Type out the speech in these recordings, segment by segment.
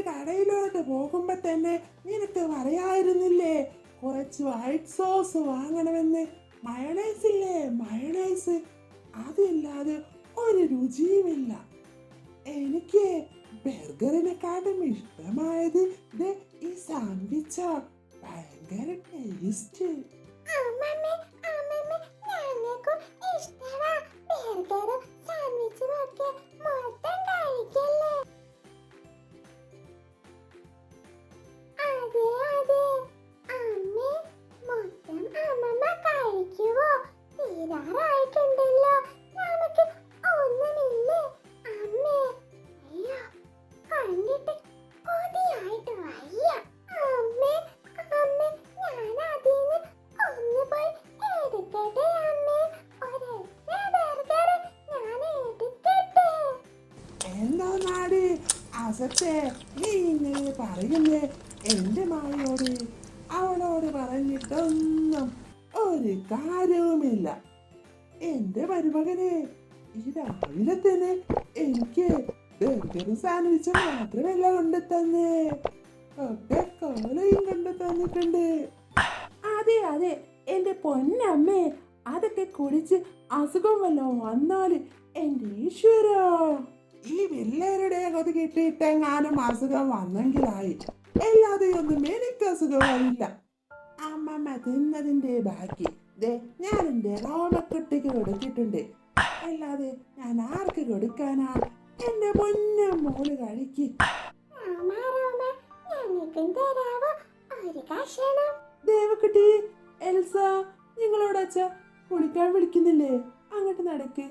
കടയിലോട്ട് പോകുമ്പോ തന്നെ നിനക്ക് പറയായിരുന്നില്ലേ കുറച്ച് വൈറ്റ് സോസ് വാങ്ങണമെന്ന്? മയണൈസ് ഇല്ലേ, മയണൈസ്, അതില്ലാതെ ഒരു രുചിയുമില്ല. എനിക്ക് ബർഗറിനെക്കാട്ടും ഇഷ്ടമായത് ഈ സാൻഡ്വിച്ചാ. ഭയങ്കര ടേസ്റ്റ്. അസത്തെ, നീ ഇങ്ങനെ പറയുന്നേ എന്റെ മായോട്? അവളോട് പറഞ്ഞിട്ടൊന്നും ഒരു കാര്യവുമില്ല. എന്റെ മരുമകനെ ഈ രാവിലെ തന്നെ എനിക്ക് ബർഗറും സാൻഡ്വിച്ചും മാത്രമല്ല കൊണ്ടു തന്നേ, ഒക്കെ കോലയും കൊണ്ടു തന്നിട്ടുണ്ട്. അതെ അതെ എന്റെ പൊന്നമ്മേ, അതൊക്കെ കുടിച്ച് അസുഖം വല്ലതും വന്നാല് എന്റെ ഈശ്വരാ. ഈ പിള്ളേരുടെ കൊതി കിട്ടിയിട്ടെങ്ങാനും അസുഖം വന്നെങ്കിലായി, അല്ലാതെയൊന്നും എനിക്ക് അസുഖം വരില്ല. അമ്മമ്മ തിന്നതിന്റെ ബാക്കി ഞാൻ എന്റെ റോമക്കുട്ടിക്ക് കൊടുത്തിട്ടുണ്ട്. അല്ലാതെ ഞാൻ ആർക്ക് കൊടുക്കാനാ? എന്റെ പൊന്നു മോള് കഴിക്ക്. ദേവക്കുട്ടി, എൽസ, നിങ്ങളോട് അച്ഛ കുളിക്കാൻ വിളിക്കുന്നില്ലേ? അങ്ങോട്ട് നടക്ക്.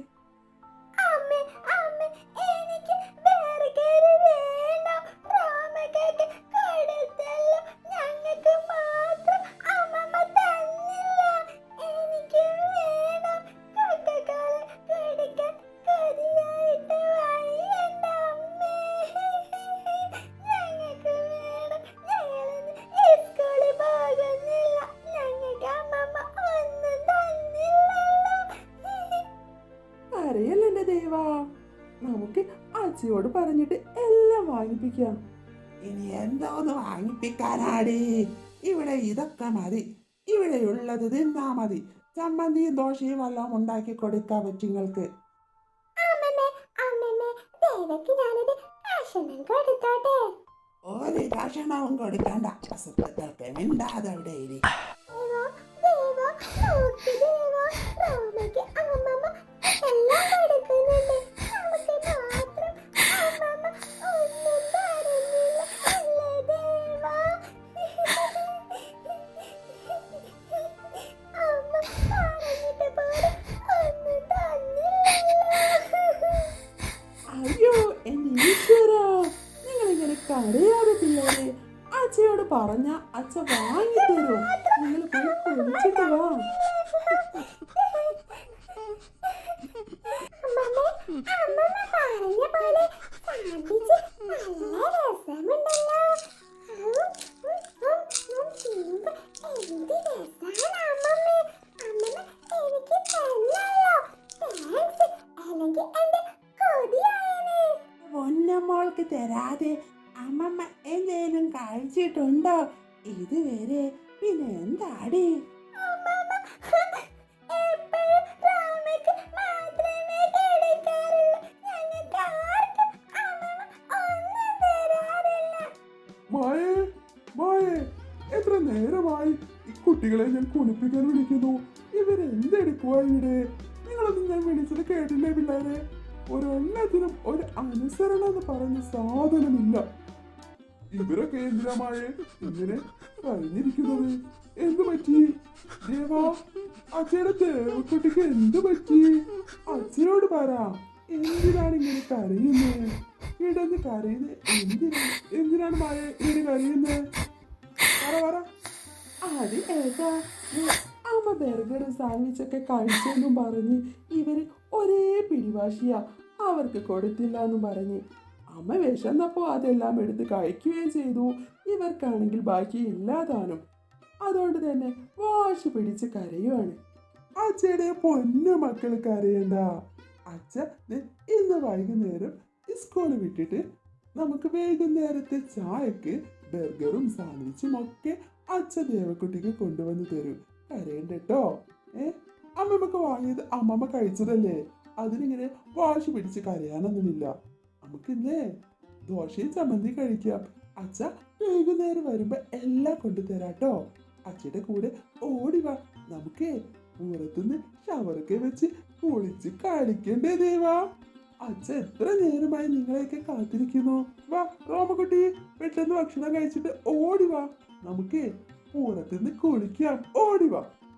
അറിയല്ലേ ദേവാ, നമുക്ക് അച്ഛയോട് പറഞ്ഞിട്ട് എല്ലാം വാങ്ങിപ്പിക്കാം. ഇനി എന്തോന്ന് വാങ്ങിപ്പിക്കാനാടി? ഇവിടെ ഇതൊക്കെ മതി. ഇവിടെയുള്ളത് തിന്നാ മതി. ചമ്മന്തിയും ദോശയും എല്ലാം ഉണ്ടാക്കി കൊടുക്കാൻ പറ്റുങ്ങൾക്ക്. ഒരു കഷണവും കൊടുക്കണ്ട. അസുഖങ്ങൾക്ക് മിണ്ടാതെ അവിടെ ഇരി. അയ്യോ എന്റെ ഈശ്വരാ, നിങ്ങളിങ്ങനെ കരയാതെ പിള്ളേരെ. അച്ഛയോട് പറഞ്ഞ അച്ഛ വാങ്ങിത്തരും. നിങ്ങൾ പോയി കുളിച്ചിട്ട് വാ. പൊന്നമ്മോൾക്ക് തരാതെ അമ്മമ്മ എന്തേലും കഴിച്ചിട്ടുണ്ടോ ഇതുവരെ? പിന്നെ എന്താടി? എത്ര നേരമായി ഈ കുട്ടികളെ ഞാൻ കുളിപ്പിക്കാൻ വിളിക്കുന്നു. ഇവരെന്തെടുക്കുവാ ഇവിടെ? നിങ്ങളൊന്നും ഞാൻ വിളിച്ചത് കേട്ടില്ലേ പിള്ളേരെ? ഒരെണ്ണത്തിനും ഒരു അനുസരണം എന്ന് പറഞ്ഞ സാധനമില്ല. ഇവരൊക്കെ എന്തിനാ ഇങ്ങനെ കഴിഞ്ഞിരിക്കുന്നത്? എന്ത് പറ്റി ദേവാ? അച്ഛയുടെ ദേവക്കുട്ടിക്ക് എന്ത് പറ്റി? അച്ഛനോട് പറ. എന്തിനാണ് ഇങ്ങനെ കരയുന്നത്? കിടന്ന് കരയുന്നത് എന്തിനാണ് മായ ഇങ്ങനെ കരയുന്നത്? പറ. അത് ഏട്ടാ, അമ്മ ബർഗറും സാൻഡ്വിച്ചൊക്കെ കഴിച്ചെന്നും പറഞ്ഞ് ഇവര് ഒരേ പിടിവാശിയാ. അവർക്ക് കൊടുത്തില്ല എന്നും പറഞ്ഞ് അമ്മ വിശന്നപ്പോൾ അതെല്ലാം എടുത്ത് കഴിക്കുകയും ചെയ്തു. ഇവർക്കാണെങ്കിൽ ബാക്കി ഇല്ലാതാനും. അതുകൊണ്ട് തന്നെ വാശി പിടിച്ച് കരയുവാണ്. അച്ഛയുടെ പൊന്നു മക്കൾ കരയണ്ട. അച്ഛ ഇന്ന് വൈകുന്നേരം സ്കൂൾ വിട്ടിട്ട് നമുക്ക് വൈകുന്നേരത്തെ ചായക്ക് ബർഗറും സാൻഡ്വിച്ചും ഒക്കെ അച്ഛ ദേവക്കുട്ടിക്ക് കൊണ്ടുവന്ന് തരും. കരയണ്ടട്ടോ. അമ്മമ്മക്ക് വാങ്ങിയത് അമ്മമ്മ കഴിച്ചതല്ലേ. അതിനിങ്ങനെ വാശി പിടിച്ച് കരയാനൊന്നുമില്ല. നമുക്കിന്നേ ദോശയും ചമ്മന്തി കഴിക്കാം. അച്ഛ വൈകുന്നേരം വരുമ്പോ എല്ലാം കൊണ്ടുതരാട്ടോ. അച്ഛയുടെ കൂടെ ഓടിവാ. നമുക്ക് പുറത്തുനിന്ന് ഷവറൊക്കെ വെച്ച് കുളിച്ച് കളിക്കണ്ടേ ദേവാ? അച്ഛ എത്ര നേരമായി നിങ്ങളെയൊക്കെ കാത്തിരിക്കുന്നു. വാ റോമക്കുട്ടി, പെട്ടെന്ന് ഭക്ഷണം കഴിച്ചിട്ട് ഓടിവാ. നമുക്ക് പുറത്തുനിന്ന് കുളിക്കാം. ഓടിവാ.